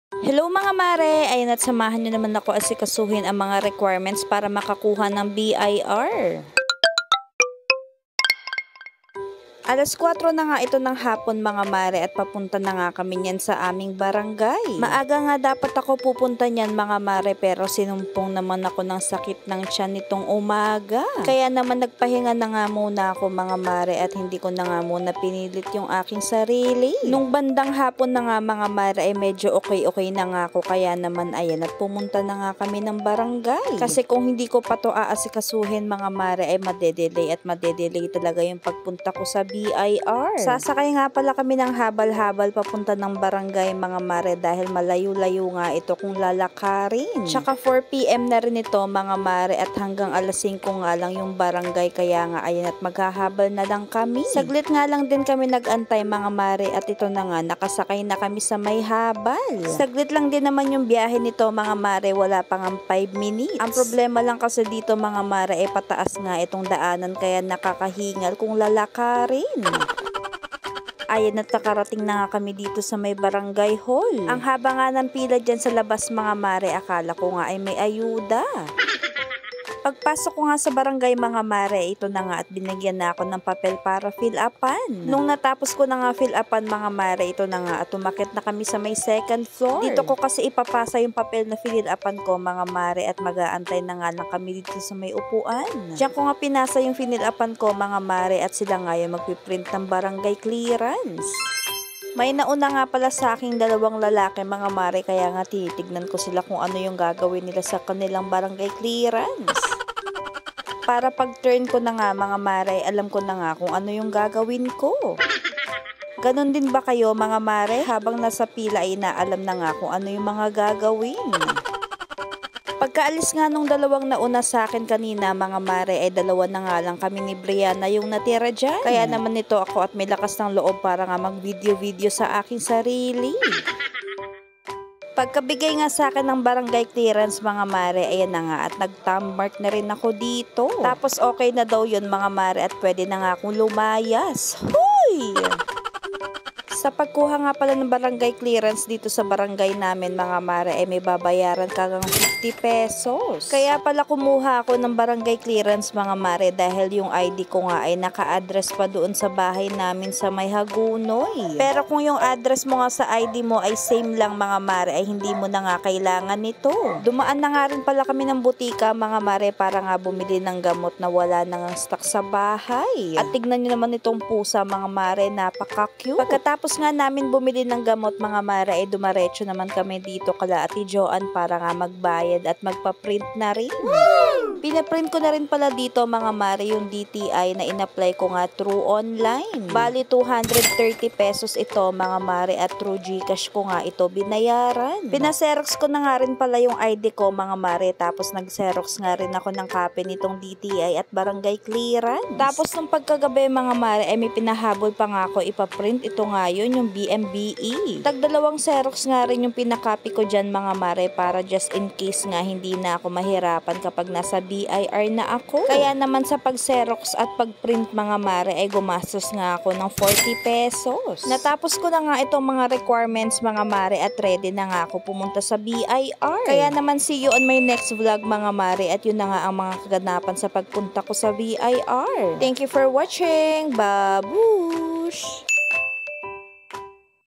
Hello mga mare! Ayan at samahan nyo naman ako asikasuhin ang mga requirements para makakuha ng BIR. Alas 4 na nga ito ng hapon mga mare at papunta na nga kami niyan sa aming barangay. Maaga nga dapat ako pupunta niyan mga mare pero sinumpong naman ako ng sakit ng tiyan nitong umaga. Kaya naman nagpahinga na nga muna ako mga mare at hindi ko na nga muna pinilit yung aking sarili. Nung bandang hapon na nga mga mare ay medyo okay na nga ako kaya naman ayan at pumunta na nga kami ng barangay. Kasi kung hindi ko pa to aasikasuhin mga mare ay madedelay talaga yung pagpunta ko sa BIR. Sasakay nga pala kami ng habal-habal papunta ng barangay mga mare dahil malayo-layo nga ito kung lalakarin. Tsaka 4 PM na rin ito mga mare at hanggang alas 5 nga lang yung barangay kaya nga ayan at maghahabal na lang kami. Saglit nga lang din kami nag-antay mga mare at ito na nga nakasakay na kami sa may habal. Saglit lang din naman yung biyahe nito mga mare, wala pang 5 minutes. Ang problema lang kasi dito mga mare ay pataas nga itong daanan kaya nakakahingal kung lalakarin. Ayan at nakarating na nga kami dito sa may barangay hall. Ang haba nga ng pila dyan sa labas mga mare, akala ko nga ay may ayuda. Pagpasok ko nga sa barangay mga mare, ito na nga at binigyan na ako ng papel para fill upan. Nung natapos ko na nga fill upan mga mare, ito na nga at umakyat na kami sa may second floor. Dito ko kasi ipapasa yung papel na fill upan ko mga mare at mag-aantay na nga lang kami dito sa may upuan. Diyan ko nga pinasa yung fill upan ko mga mare at sila nga yung magpiprint ng barangay clearance. May nauna nga pala sa aking dalawang lalaki mga mare kaya nga tinitignan ko sila kung ano yung gagawin nila sa kanilang barangay clearance. Para pag turn ko na nga mga mare, alam ko na nga kung ano yung gagawin ko. Ganon din ba kayo mga mare? Habang nasa pila ay naalam na nga kung ano yung mga gagawin. Pagkaalis nga nung dalawang nauna sa akin kanina mga mare ay dalawa na nga lang kami ni Brianna yung natira dyan. Kaya naman nito ako at may lakas ng loob para nga mag-video sa aking sarili. Pagkabigay nga sa akin ng barangay clearance mga mare, ayan na nga at nag-thumb mark na rin ako dito. Tapos okay na daw yun mga mare at pwede na nga akong lumayas. Hoy! Sa pagkuha nga pala ng barangay clearance dito sa barangay namin mga mare ay may babayaran kagang 50 pesos. Kaya pala kumuha ako ng barangay clearance mga mare dahil yung ID ko nga ay naka-address pa doon sa bahay namin sa may Hagunoy. Pero kung yung address mo nga sa ID mo ay same lang mga mare ay hindi mo na nga kailangan nito. Dumaan na nga rin pala kami ng butika mga mare para nga bumili ng gamot na wala nang stock sa bahay. At tignan nyo naman itong pusa mga mare, napaka-cute. Pagkatapos nga namin bumili ng gamot mga mare ay dumaretso naman kami dito kala Ate Joan para nga magbayad at magpa-print na rin. Pinaprint ko na rin pala dito mga mare yung DTI na in-apply ko nga through online. Bali 230 pesos ito mga mare at through GCash ko nga ito binayaran. Pinaserox ko na nga rin pala yung ID ko mga mare tapos nag-xerox nga rin ako ng copy nitong DTI at barangay clearance. Tapos nung pagkagabi mga mare ay may pinahabol pa nga ako ipaprint ito nga yun yung BMBE. Tag-dalawang xerox nga rin yung pinakopy ko dyan mga mare para just in case nga hindi na ako mahirapan kapag nasa BIR na ako. Kaya naman sa pag-xerox at pag-print mga mare ay gumastos nga ako ng 40 pesos. Natapos ko na nga itong mga requirements mga mare at ready na nga ako pumunta sa BIR. Kaya naman see you on my next vlog mga mare at yun na nga ang mga kaganapan sa pagpunta ko sa BIR. Thank you for watching. Babush!